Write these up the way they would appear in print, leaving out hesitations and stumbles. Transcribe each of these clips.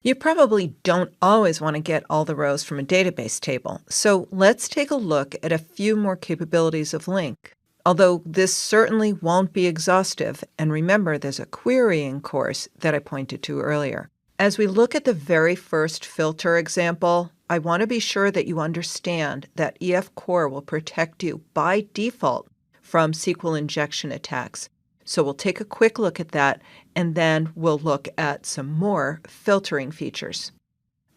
You probably don't always want to get all the rows from a database table, so let's take a look at a few more capabilities of LINQ. Although this certainly won't be exhaustive, and remember there's a querying course that I pointed to earlier. As we look at the very first filter example, I want to be sure that you understand that EF Core will protect you by default from SQL injection attacks. So we'll take a quick look at that, and then we'll look at some more filtering features.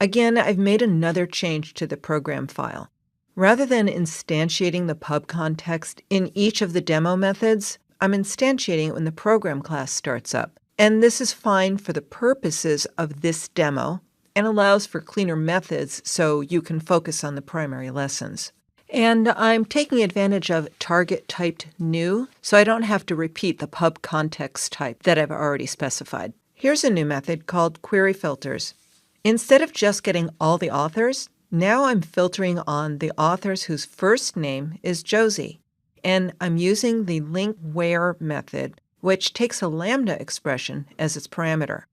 Again, I've made another change to the program file. Rather than instantiating the pub context in each of the demo methods, I'm instantiating it when the program class starts up. And this is fine for the purposes of this demo and allows for cleaner methods so you can focus on the primary lessons. And I'm taking advantage of target typed new, so I don't have to repeat the pub context type that I've already specified. Here's a new method called query filters. Instead of just getting all the authors, now I'm filtering on the authors whose first name is Josie. And I'm using the LINQ where method, which takes a lambda expression as its parameter.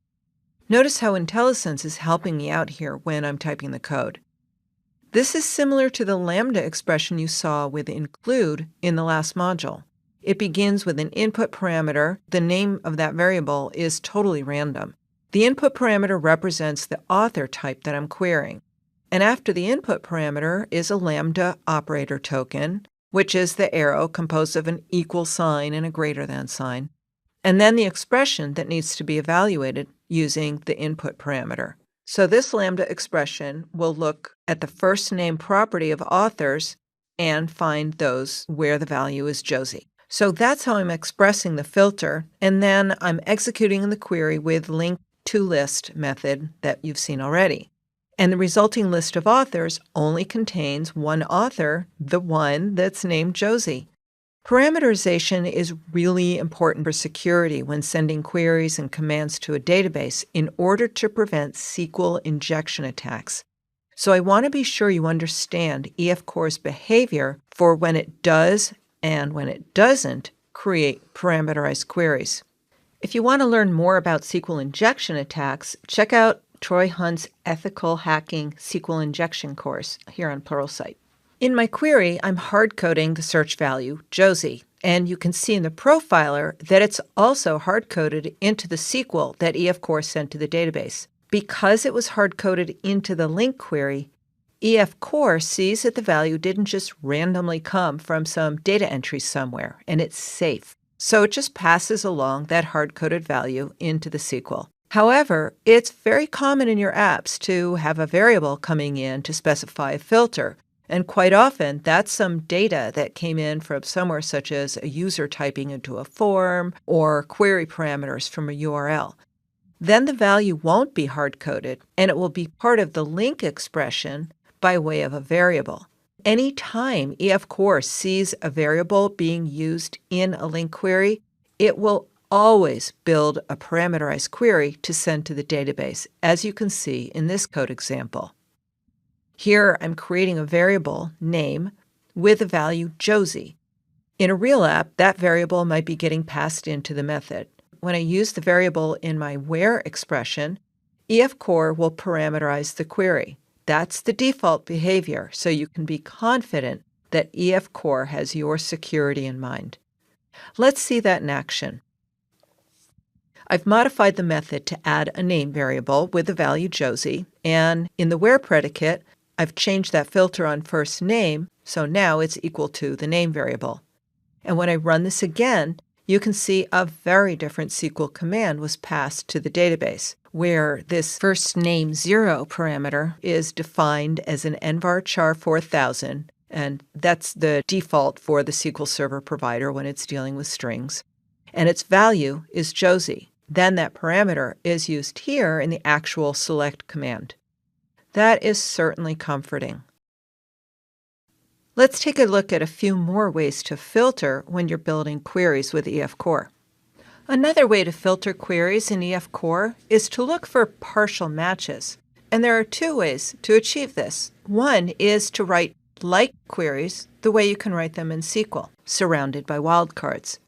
Notice how IntelliSense is helping me out here when I'm typing the code. This is similar to the lambda expression you saw with include in the last module. It begins with an input parameter. The name of that variable is totally random. The input parameter represents the author type that I'm querying. And after the input parameter is a lambda operator token, which is the arrow composed of an equal sign and a greater than sign, and then the expression that needs to be evaluated using the input parameter. So this lambda expression will look at the first name property of authors and find those where the value is Josie. So that's how I'm expressing the filter, and then I'm executing the query with LINQ to list method that you've seen already. And the resulting list of authors only contains one author, the one that's named Josie. Parameterization is really important for security when sending queries and commands to a database in order to prevent SQL injection attacks. So I want to be sure you understand EF Core's behavior for when it does and when it doesn't create parameterized queries. If you want to learn more about SQL injection attacks, check out Troy Hunt's Ethical Hacking SQL Injection course here on Pluralsight. In my query, I'm hard-coding the search value, Josie, and you can see in the profiler that it's also hard-coded into the SQL that EF Core sent to the database. Because it was hard-coded into the LINQ query, EF Core sees that the value didn't just randomly come from some data entry somewhere, and it's safe. So it just passes along that hard-coded value into the SQL. However, it's very common in your apps to have a variable coming in to specify a filter. And quite often, that's some data that came in from somewhere such as a user typing into a form or query parameters from a URL. Then the value won't be hard-coded, and it will be part of the LINQ expression by way of a variable. Anytime EF Core sees a variable being used in a LINQ query, it will always build a parameterized query to send to the database, as you can see in this code example. Here, I'm creating a variable, name, with the value Josie. In a real app, that variable might be getting passed into the method. When I use the variable in my where expression, EF Core will parameterize the query. That's the default behavior, so you can be confident that EF Core has your security in mind. Let's see that in action. I've modified the method to add a name variable with the value Josie, and in the where predicate, I've changed that filter on first name, so now it's equal to the name variable. And when I run this again, you can see a very different SQL command was passed to the database, where this first name 0 parameter is defined as an nvarchar 4000, and that's the default for the SQL Server provider when it's dealing with strings. And its value is Josie. Then that parameter is used here in the actual select command. That is certainly comforting. Let's take a look at a few more ways to filter when you're building queries with EF Core. Another way to filter queries in EF Core is to look for partial matches. And there are two ways to achieve this. One is to write like queries the way you can write them in SQL, surrounded by wildcards.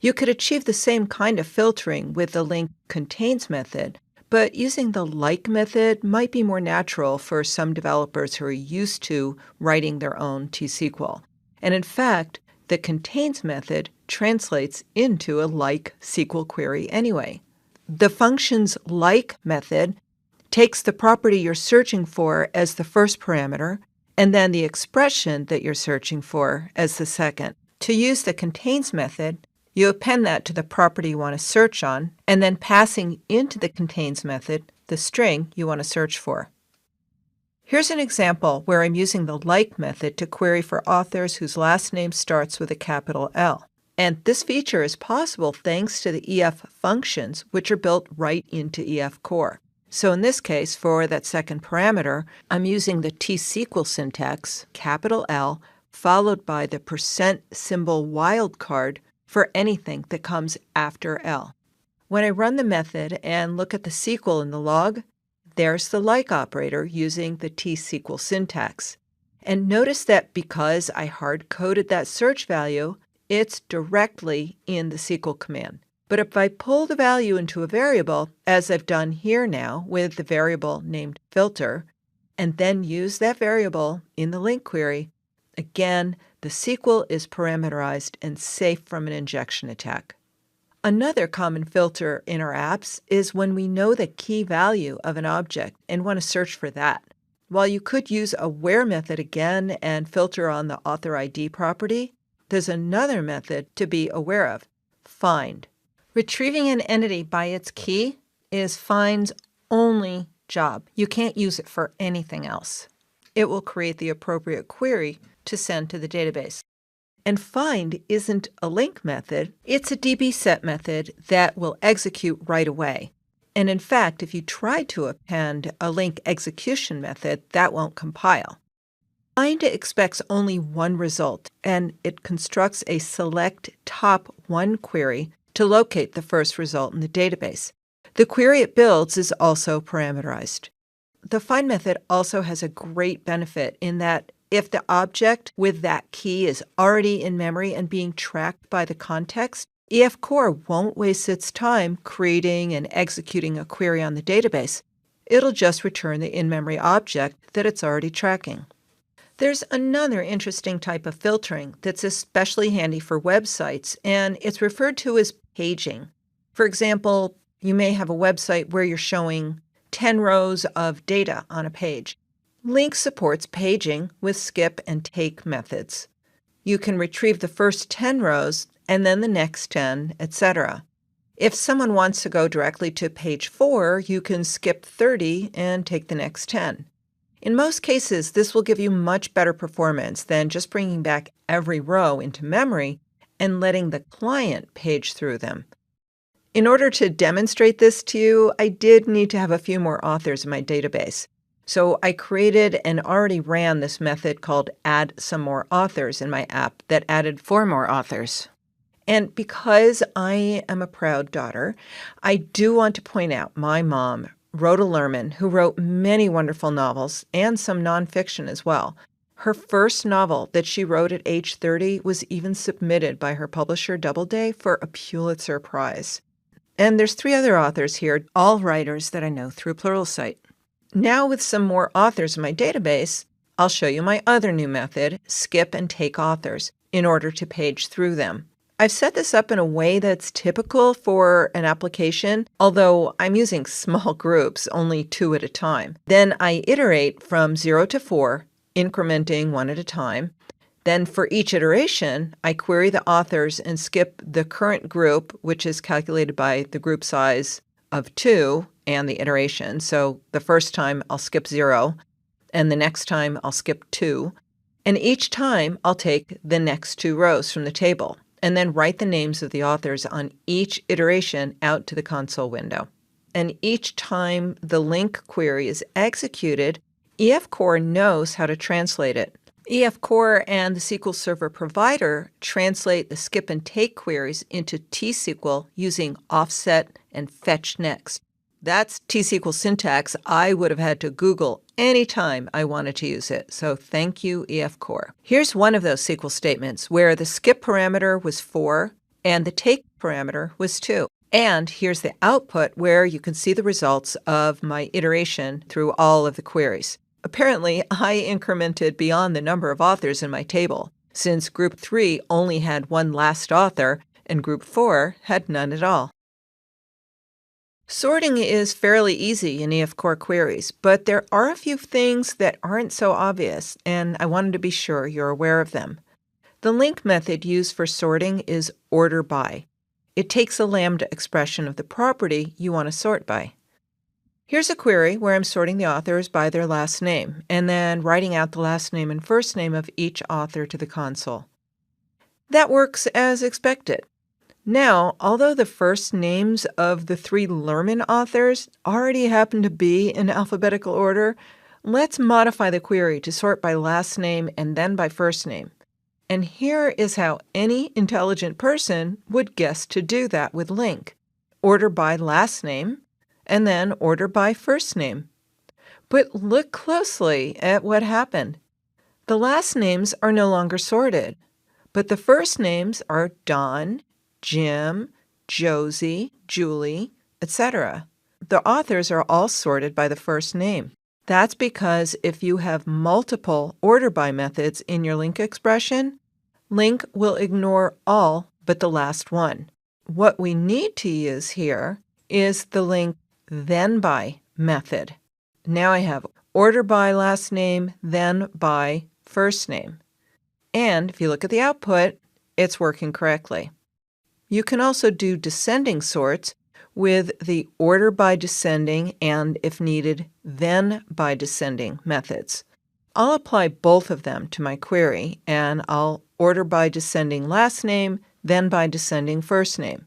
You could achieve the same kind of filtering with the LINQ contains method, but using the like method might be more natural for some developers who are used to writing their own T-SQL. And in fact, the contains method translates into a like SQL query anyway. The function's like method takes the property you're searching for as the first parameter, and then the expression that you're searching for as the second. To use the contains method, you append that to the property you want to search on, and then passing into the contains method the string you want to search for. Here's an example where I'm using the like method to query for authors whose last name starts with a capital L. And this feature is possible thanks to the EF functions, which are built right into EF Core. So in this case, for that second parameter, I'm using the T-SQL syntax, capital L, followed by the %symbol wildcard for anything that comes after L. When I run the method and look at the SQL in the log, there's the like operator using the T-SQL syntax. And notice that because I hard-coded that search value, it's directly in the SQL command. But if I pull the value into a variable, as I've done here now with the variable named filter, and then use that variable in the LINQ query, again, the SQL is parameterized and safe from an injection attack. Another common filter in our apps is when we know the key value of an object and want to search for that. While you could use a where method again and filter on the author ID property, there's another method to be aware of, find. Retrieving an entity by its key is find's only job. You can't use it for anything else. It will create the appropriate query to send to the database. And find isn't a LINQ method, it's a dbset method that will execute right away. And in fact, if you try to append a LINQ execution method, that won't compile. Find expects only one result, and it constructs a select top one query to locate the first result in the database. The query it builds is also parameterized. The find method also has a great benefit in that if the object with that key is already in memory and being tracked by the context, EF Core won't waste its time creating and executing a query on the database. It'll just return the in-memory object that it's already tracking. There's another interesting type of filtering that's especially handy for websites, and it's referred to as paging. For example, you may have a website where you're showing 10 rows of data on a page. LINQ supports paging with skip and take methods. You can retrieve the first 10 rows and then the next 10, etc. If someone wants to go directly to page 4, you can skip 30 and take the next 10. In most cases, this will give you much better performance than just bringing back every row into memory and letting the client page through them. In order to demonstrate this to you, I did need to have a few more authors in my database. So I created and already ran this method called add some more authors in my app that added 4 more authors. And because I am a proud daughter, I do want to point out my mom, Rhoda Lerman, who wrote many wonderful novels and some nonfiction as well. Her first novel that she wrote at age 30 was even submitted by her publisher Doubleday for a Pulitzer Prize. And there's 3 other authors here, all writers that I know through Pluralsight. Now with some more authors in my database, I'll show you my other new method, skip and take authors, in order to page through them. I've set this up in a way that's typical for an application, although I'm using small groups, only 2 at a time. Then I iterate from 0 to 4, incrementing 1 at a time. Then for each iteration, I query the authors and skip the current group, which is calculated by the group size of 2 and the iteration. So the first time I'll skip 0, and the next time I'll skip 2. And each time I'll take the next 2 rows from the table, and then write the names of the authors on each iteration out to the console window. And each time the LINQ query is executed, EF Core knows how to translate it. EF Core and the SQL Server provider translate the skip and take queries into T-SQL using offset and fetch next. That's T-SQL syntax I would have had to Google anytime I wanted to use it, so thank you, EF Core. Here's one of those SQL statements where the skip parameter was 4 and the take parameter was 2. And here's the output where you can see the results of my iteration through all of the queries. Apparently, I incremented beyond the number of authors in my table, since Group 3 only had one last author and Group 4 had none at all. Sorting is fairly easy in EF Core queries, but there are a few things that aren't so obvious, and I wanted to be sure you're aware of them. The link method used for sorting is order by. It takes a lambda expression of the property you want to sort by. Here's a query where I'm sorting the authors by their last name, and then writing out the last name and first name of each author to the console. That works as expected. Now, although the first names of the 3 Lerman authors already happen to be in alphabetical order, let's modify the query to sort by last name and then by first name. And here is how any intelligent person would guess to do that with LINQ. Order by last name, and then order by first name. But look closely at what happened. The last names are no longer sorted, but the first names are Don, Jim, Josie, Julie, etc. The authors are all sorted by the first name. That's because if you have multiple order by methods in your LINQ expression, LINQ will ignore all but the last one. What we need to use here is the LINQ then by method. Now I have order by last name, then by first name. And if you look at the output, it's working correctly. You can also do descending sorts with the order by descending and, if needed, then by descending methods. I'll apply both of them to my query, and I'll order by descending last name, then by descending first name.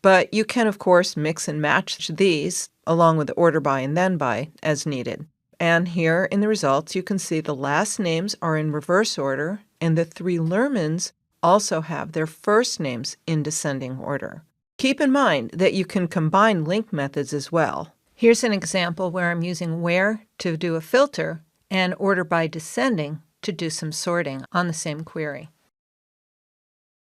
But you can, of course, mix and match these along with the order by and then by as needed. And here in the results, you can see the last names are in reverse order, and the 3 Lermans also have their first names in descending order. Keep in mind that you can combine LINQ methods as well. Here's an example where I'm using where to do a filter and order by descending to do some sorting on the same query.